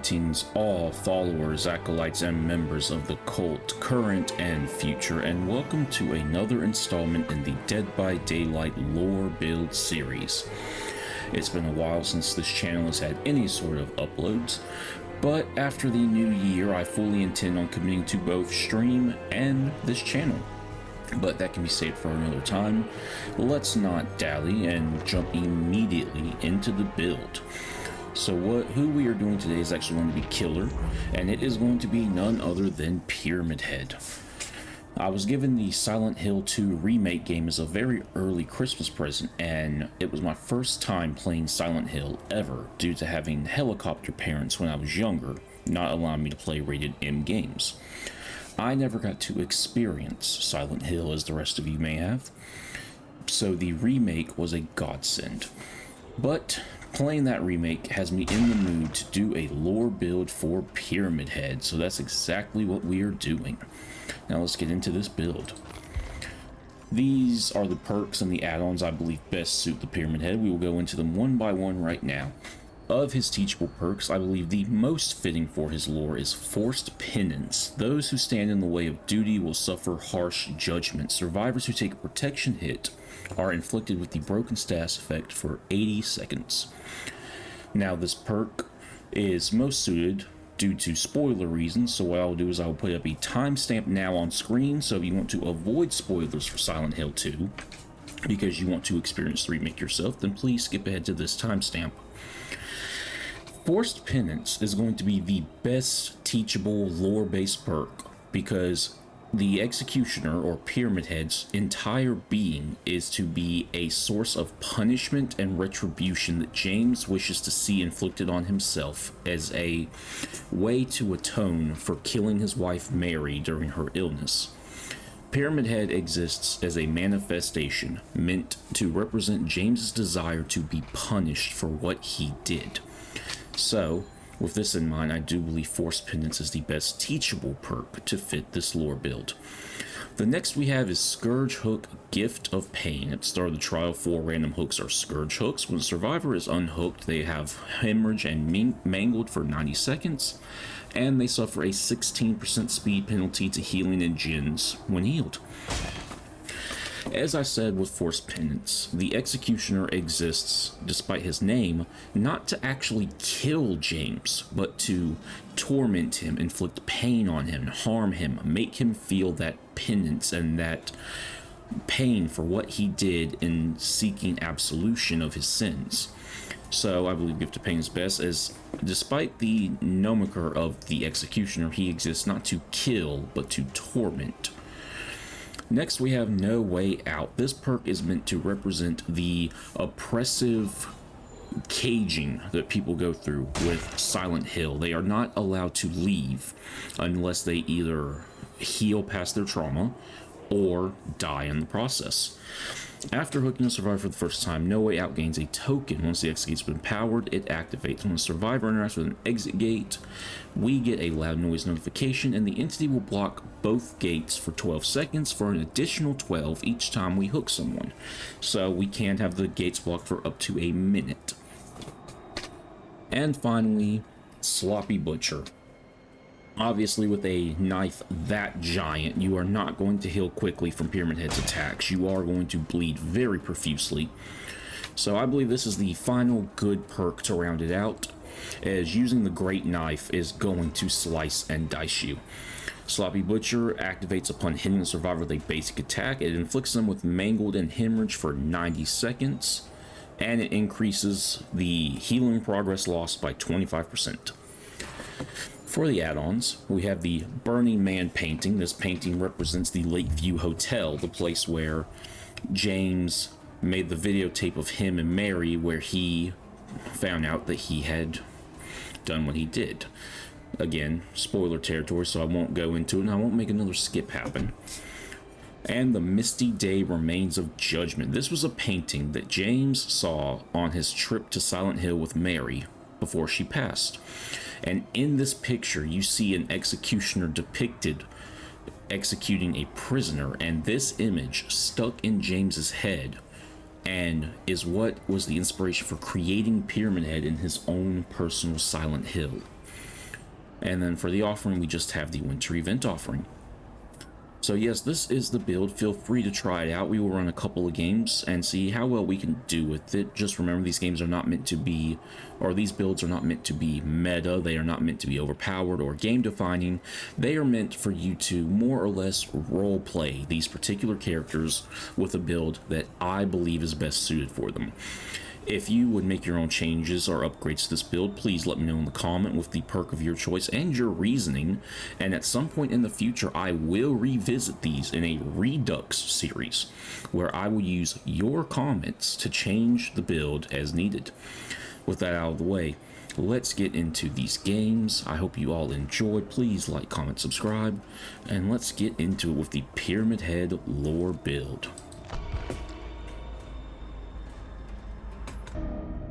Greetings, all followers, acolytes, and members of the cult, current and future, and welcome to another installment in the Dead by Daylight lore build series. It's been a while since this channel has had any sort of uploads, but after the new year, I fully intend on committing to both stream and this channel. But that can be saved for another time. Let's not dally and jump immediately into the build. So who we are doing today is actually going to be Killer, and it is going to be none other than Pyramid Head. I was given the Silent Hill 2 remake game as a very early Christmas present, and it was my first time playing Silent Hill ever due to having helicopter parents when I was younger, not allowing me to play rated M games. I never got to experience Silent Hill as the rest of you may have, so the remake was a godsend. But playing that remake has me in the mood to do a lore build for Pyramid Head, so that's exactly what we are doing. Now let's get into this build. These are the perks and the add-ons I believe best suit the Pyramid Head. We will go into them one by one right now. Of his teachable perks, I believe the most fitting for his lore is Forced Penance. Those who stand in the way of duty will suffer harsh judgment. Survivors who take a protection hit are inflicted with the Broken Stass effect for 80 seconds. Now this perk is most suited due to spoiler reasons, so what I'll do is I'll put up a timestamp now on screen, so if you want to avoid spoilers for Silent Hill 2, because you want to experience the remake yourself, then please skip ahead to this timestamp. Forced Penance is going to be the best teachable lore-based perk because the Executioner, or Pyramid Head's entire being, is to be a source of punishment and retribution that James wishes to see inflicted on himself as a way to atone for killing his wife Mary during her illness. Pyramid Head exists as a manifestation meant to represent James's desire to be punished for what he did. So, with this in mind, I do believe Forced Penance is the best teachable perk to fit this lore build. The next we have is Scourge Hook, Gift of Pain. At the start of the trial, 4 random hooks are Scourge Hooks. When the survivor is unhooked, they have hemorrhage and mangled for 90 seconds, and they suffer a 16% speed penalty to healing and gens when healed. As I said with Forced Penance, the Executioner exists, despite his name, not to actually kill James, but to torment him, inflict pain on him, harm him, make him feel that penance and that pain for what he did in seeking absolution of his sins. So I believe Gift of Pain is best, as despite the nomenclature of the Executioner, he exists not to kill, but to torment. Next we have No Way Out. This perk is meant to represent the oppressive caging that people go through with Silent Hill. They are not allowed to leave unless they either heal past their trauma or die in the process. After hooking a survivor for the first time, No Way Out gains a token. Once the exit gate's been powered, it activates. When the survivor interacts with an exit gate, we get a loud noise notification, and the entity will block both gates for 12 seconds for an additional 12 each time we hook someone. So we can have the gates blocked for up to a minute. And finally, Sloppy Butcher. Obviously, with a knife that giant, you are not going to heal quickly from Pyramid Head's attacks. You are going to bleed very profusely. So I believe this is the final good perk to round it out, as using the Great Knife is going to slice and dice you. Sloppy Butcher activates upon hitting the survivor with a basic attack. It inflicts them with mangled and hemorrhage for 90 seconds, and it increases the healing progress lost by 25%. For the add-ons, we have the Burning Man painting. This painting represents the Lakeview Hotel, the place where James made the videotape of him and Mary, where he found out that he had done what he did. Again, spoiler territory, so I won't go into it, and I won't make another skip happen. And the Misty Day Remains of Judgment. This was a painting that James saw on his trip to Silent Hill with Mary before she passed. And in this picture, you see an executioner depicted executing a prisoner, and this image stuck in James's head and is what was the inspiration for creating Pyramid Head in his own personal Silent Hill. And then for the offering, we just have the winter event offering. So yes, this is the build. Feel free to try it out. We will run a couple of games and see how well we can do with it. Just remember, these games are not meant to be, or these builds are not meant to be meta. They are not meant to be overpowered or game defining. They are meant for you to more or less role play these particular characters with a build that I believe is best suited for them. If you would make your own changes or upgrades to this build, please let me know in the comment with the perk of your choice and your reasoning. And at some point in the future, I will revisit these in a Redux series, where I will use your comments to change the build as needed. With that out of the way, let's get into these games. I hope you all enjoy. Please like, comment, subscribe, and let's get into it with the Pyramid Head lore build.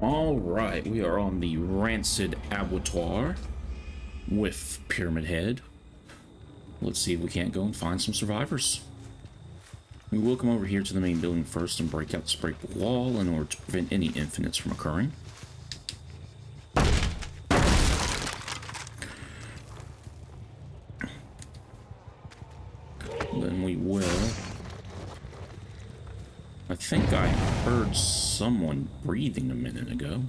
Alright, we are on the Rancid Abattoir with Pyramid Head. Let's see if we can't go and find some survivors. We will come over here to the main building first and break out this breakable wall in order to prevent any infinites from occurring. Then we will... I think I heard someone breathing a minute ago.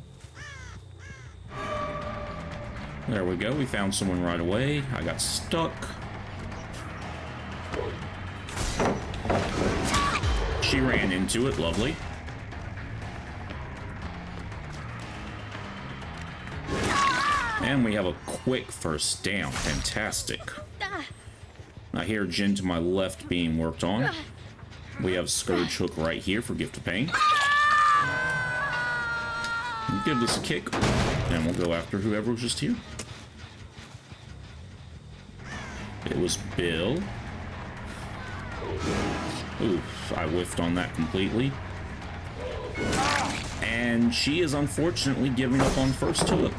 There we go. We found someone right away. I got stuck. She ran into it. Lovely. And we have a quick first down. Fantastic. I hear Jin to my left being worked on. We have Scourge Hook right here for Gift of Pain. We'll give this a kick, and we'll go after whoever was just here. It was Bill. Oof, I whiffed on that completely. And she is unfortunately giving up on first hook.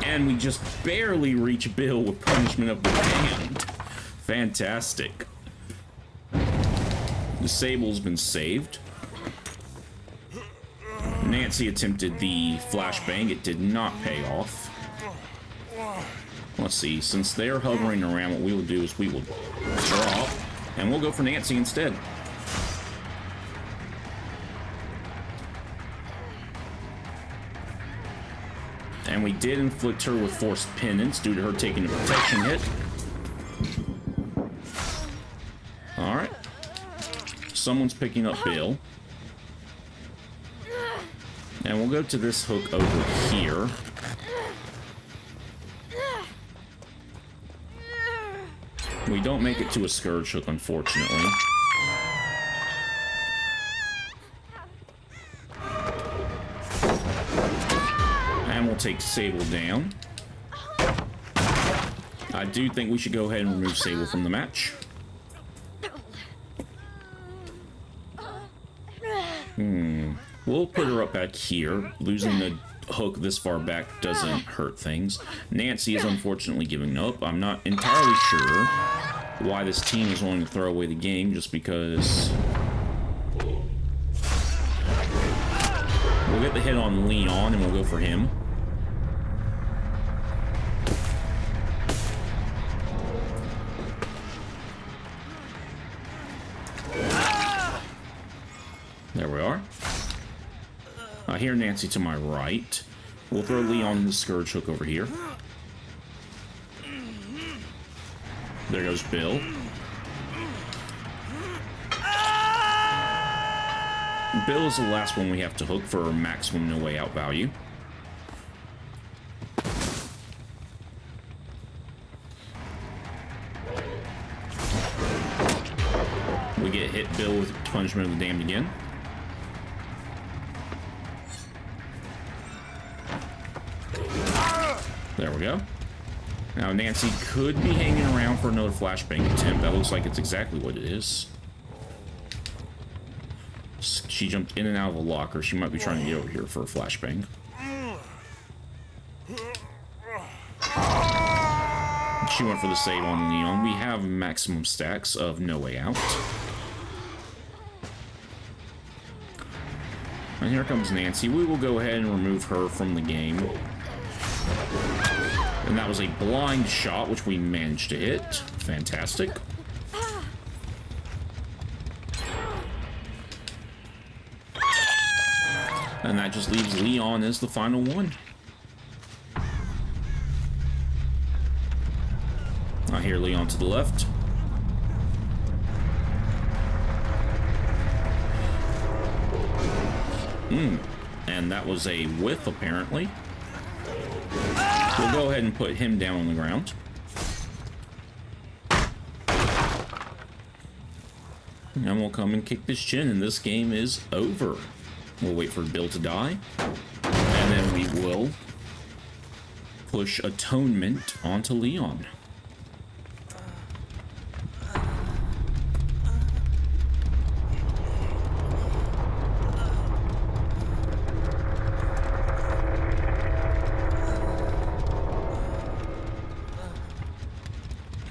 And we just barely reach Bill with Punishment of the Damned. Fantastic. The Sable's been saved. Nancy attempted the flashbang. It did not pay off. Let's see. Since they're hovering around, what we will do is we will drop, and we'll go for Nancy instead. And we did inflict her with forced penance due to her taking a protection hit. Alright. Someone's picking up Bill. And we'll go to this hook over here. We don't make it to a Scourge Hook, unfortunately. And we'll take Sable down. I do think we should go ahead and remove Sable from the match. We'll put her up back here. Losing the hook this far back doesn't hurt things. Nancy is unfortunately giving up. I'm not entirely sure why this team is wanting to throw away the game, just because... We'll get the hit on Leon and we'll go for him. There we are. I hear Nancy to my right. We'll throw Leon in the Scourge Hook over here. There goes Bill. Bill is the last one we have to hook for maximum no way out value. We get hit Bill with Punishment of the Damned again. There we go. Now Nancy could be hanging around for another flashbang attempt. That looks like it's exactly what it is. She jumped in and out of a locker. She might be trying to get over here for a flashbang. She went for the save on Leon. We have maximum stacks of no way out. And here comes Nancy. We will go ahead and remove her from the game. And that was a blind shot, which we managed to hit. Fantastic. And that just leaves Leon as the final one. I hear Leon to the left. And that was a whiff, apparently. We'll go ahead and put him down on the ground. And we'll come and kick this chin, and this game is over. We'll wait for Bill to die. And then we will push Atonement onto Leon.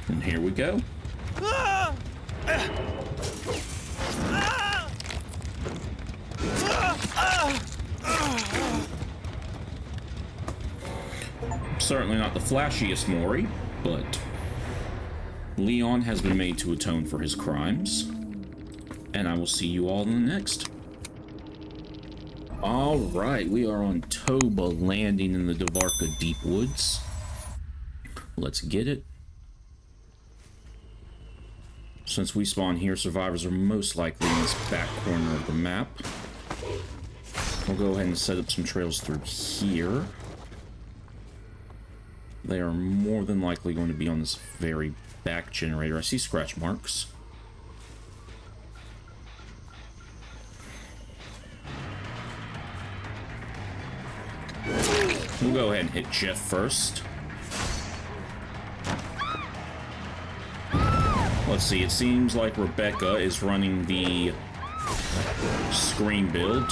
And here we go. Certainly not the flashiest Mori, but Leon has been made to atone for his crimes. And I will see you all in the next. Alright, we are on Toba, landing in the Davarka Deep Woods. Let's get it. Since we spawn here, survivors are most likely in this back corner of the map. We'll go ahead and set up some trails through here. They are more than likely going to be on this very back generator. I see scratch marks. We'll go ahead and hit Jeff first. Let's see, it seems like Rebecca is running the screen build.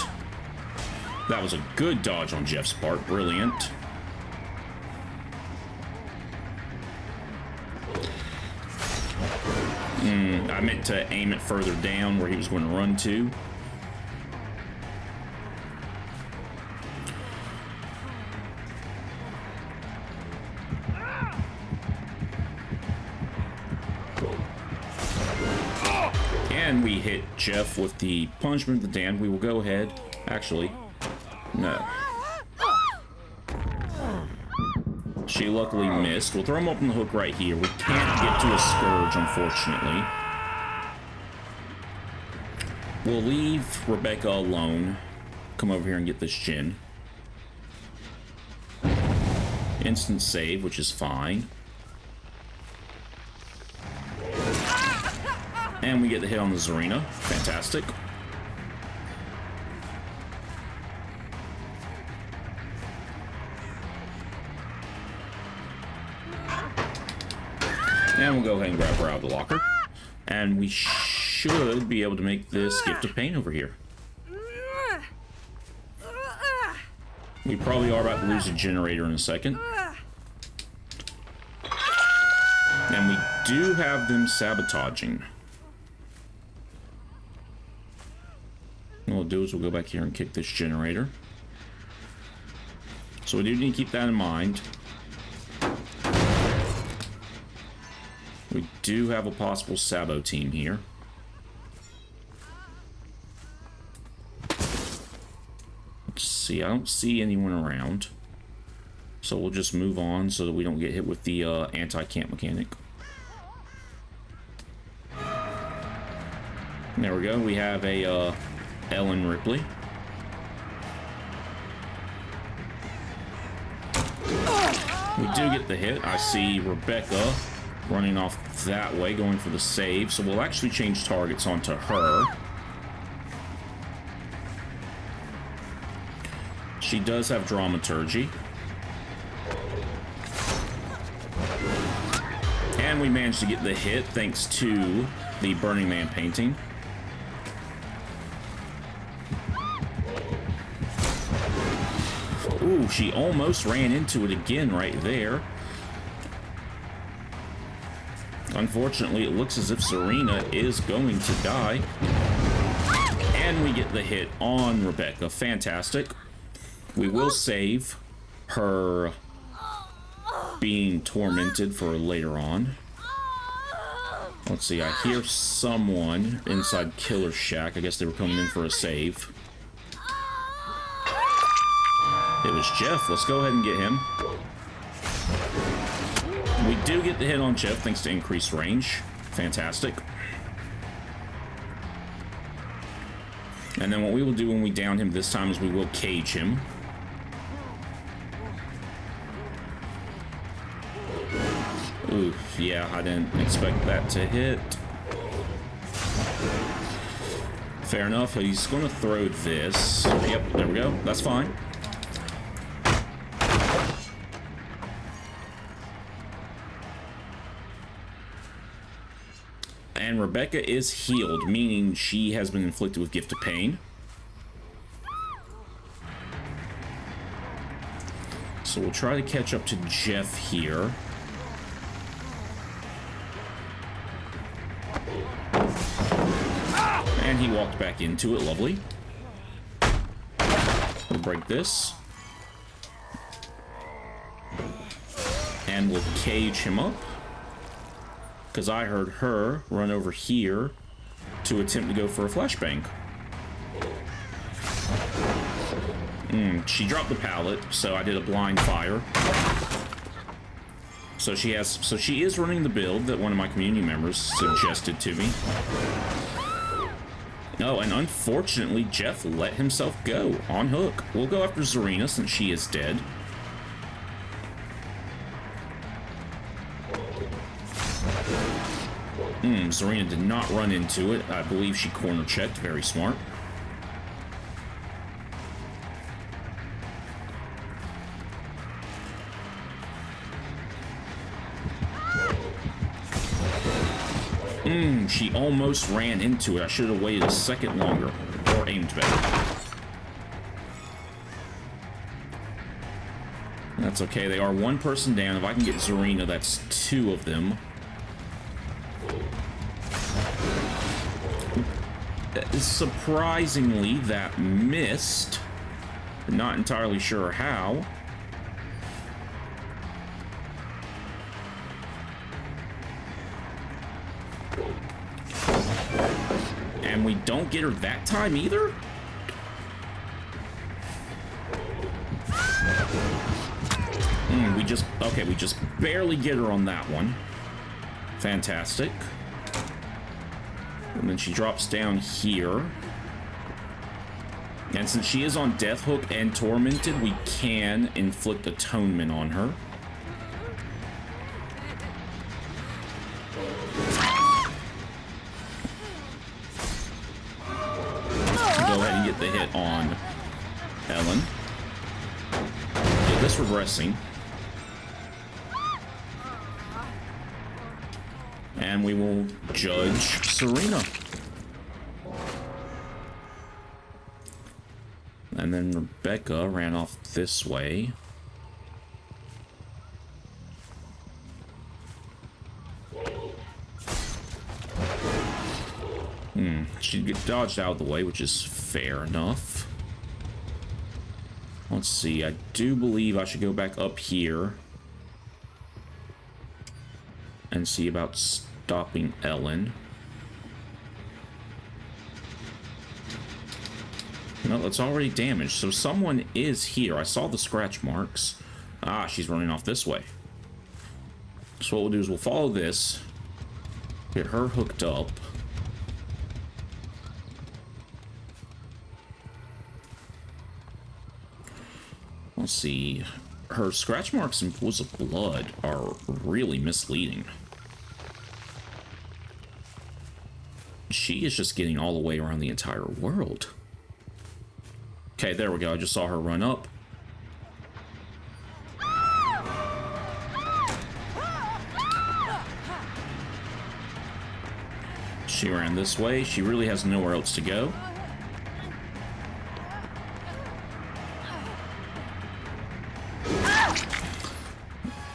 That was a good dodge on Jeff's part. Brilliant. I meant to aim it further down where he was going to run to. And we hit Jeff with the punishment of the damned. We will go ahead. Actually, no. She luckily missed. We'll throw him up on the hook right here. We can't get to a Scourge, unfortunately. We'll leave Rebecca alone. Come over here and get this Jin. Instant save, which is fine. And we get the hit on the Zarina. Fantastic. And we'll go ahead and grab her out of the locker. And we should be able to make this Gift of Pain over here. We probably are about to lose a generator in a second. And we do have them sabotaging. What we'll do is we'll go back here and kick this generator. So we do need to keep that in mind. We do have a possible Sabo team here. Let's see, I don't see anyone around. So we'll just move on so that we don't get hit with the anti-camp mechanic. There we go, we have a Ellen Ripley. We do get the hit. I see Rebecca running off that way, going for the save. So we'll actually change targets onto her. She does have Dramaturgy. And we managed to get the hit thanks to the Burning Man painting. Ooh, she almost ran into it again right there. Unfortunately, it looks as if Serena is going to die. And we get the hit on Rebecca. Fantastic. We will save her being tormented for later on. Let's see, I hear someone inside Killer Shack. I guess they were coming in for a save. It was Jeff. Let's go ahead and get him. We do get the hit on Jeff thanks to increased range. Fantastic. And then what we will do when we down him this time is we will cage him. Oof, yeah, I didn't expect that to hit. Fair enough, he's going to throw this. Yep, there we go. That's fine. And Rebecca is healed, meaning she has been inflicted with Gift of Pain. So we'll try to catch up to Jeff here. And he walked back into it. Lovely. We'll break this. And we'll cage him up. Because I heard her run over here to attempt to go for a flashbang. She dropped the pallet, so I did a blind fire. So she is running the build that one of my community members suggested to me. Oh, and unfortunately, Jeff let himself go on hook. We'll go after Zarina since she is dead. Zarina did not run into it. I believe she corner checked. Very smart. She almost ran into it. I should have waited a second longer or aimed better. That's okay. They are one person down. If I can get Zarina, that's two of them. Surprisingly, that missed. Not entirely sure how. And we don't get her that time either? We just barely get her on that one. Fantastic. And then she drops down here. And since she is on Death Hook and Tormented, we can inflict Atonement on her. Go ahead and get the hit on Ellen. Get this regressing. And we will judge Serena. And then Rebecca ran off this way. She dodged out of the way, which is fair enough. Let's see, I do believe I should go back up here and see about stopping Ellen. No, it's already damaged, so someone is here. I saw the scratch marks. Ah, she's running off this way. So what we'll do is we'll follow this, get her hooked up. Let's see. Her scratch marks and pools of blood are really misleading. She is just getting all the way around the entire world. Okay, there we go. I just saw her run up. She ran this way. She really has nowhere else to go.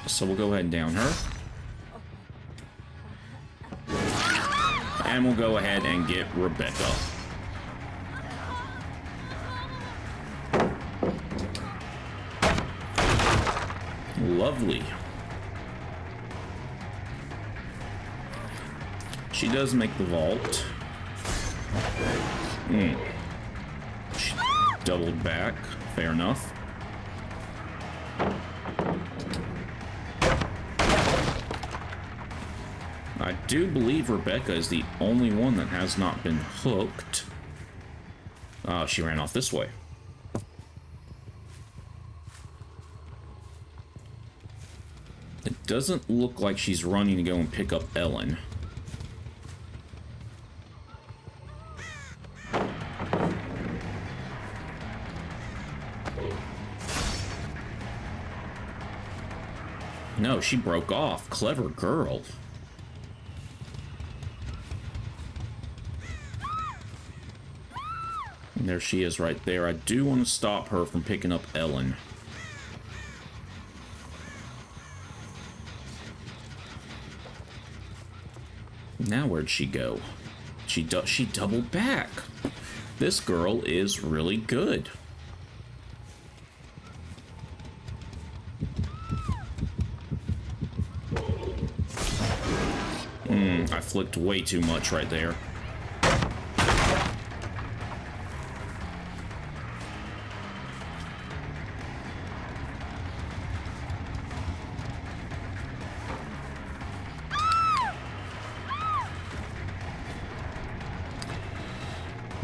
So we'll go ahead and down her. And we'll go ahead and get Rebecca. Lovely. She does make the vault. She doubled back. Fair enough. I do believe Rebecca is the only one that has not been hooked. Oh, she ran off this way. It doesn't look like she's running to go and pick up Ellen. No, she broke off. Clever girl. And there she is right there. I do want to stop her from picking up Ellen. Now where'd she go? She doubled back. This girl is really good. I flicked way too much right there.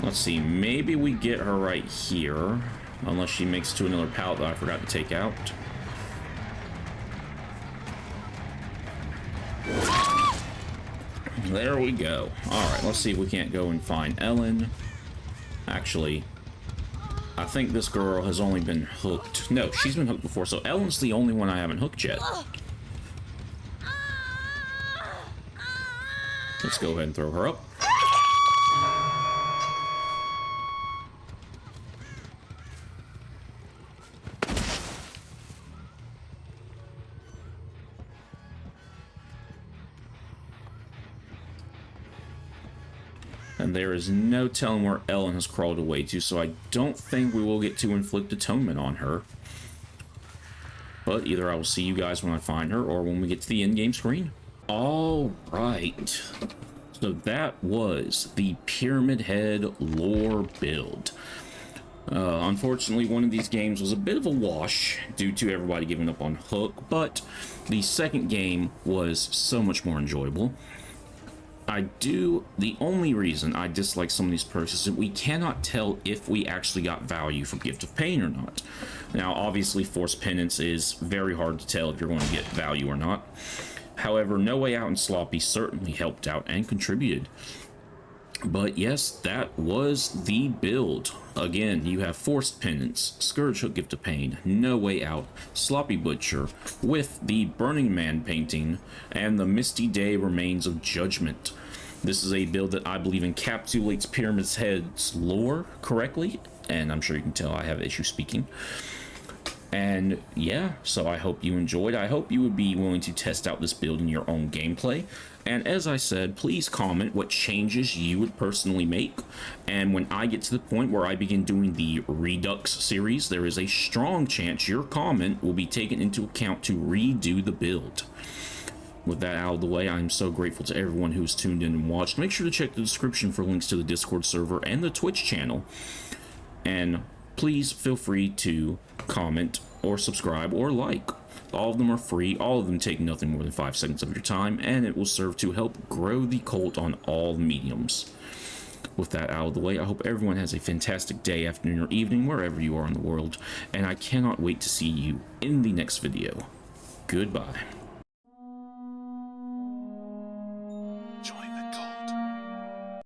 Let's see, maybe we get her right here. Unless she makes it to another pallet that I forgot to take out. There we go. Alright, let's see if we can't go and find Ellen. Actually, I think this girl has only been hooked. No, she's been hooked before, so Ellen's the only one I haven't hooked yet. Let's go ahead and throw her up. And there is no telling where Ellen has crawled away to, so I don't think we will get to inflict atonement on her. But either I will see you guys when I find her, or when we get to the end-game screen. Alright. So that was the Pyramid Head lore build. Unfortunately, one of these games was a bit of a wash due to everybody giving up on Hook, but the second game was so much more enjoyable. The only reason I dislike some of these perks is that we cannot tell if we actually got value from Gift of Pain or not. Now, obviously, Forced Penance is very hard to tell if you're going to get value or not. However, No Way Out and Sloppy certainly helped out and contributed. But yes, that was the build. Again, you have Forced Penance, Scourge Hook Gift of Pain, No Way Out, Sloppy Butcher, with the Burning Man painting, and the Misty Day Remains of Judgment. This is a build that I believe encapsulates Pyramid Head's lore correctly, and I'm sure you can tell I have issue speaking. And yeah, so I hope you enjoyed. I hope you would be willing to test out this build in your own gameplay. And as I said, please comment what changes you would personally make. And when I get to the point where I begin doing the Redux series, there is a strong chance your comment will be taken into account to redo the build. With that out of the way, I'm so grateful to everyone who's tuned in and watched. Make sure to check the description for links to the Discord server and the Twitch channel. And please feel free to comment or subscribe or like. All of them are free, all of them take nothing more than 5 seconds of your time, and it will serve to help grow the cult on all mediums. With that out of the way, I hope everyone has a fantastic day, afternoon, or evening, wherever you are in the world, and I cannot wait to see you in the next video. Goodbye.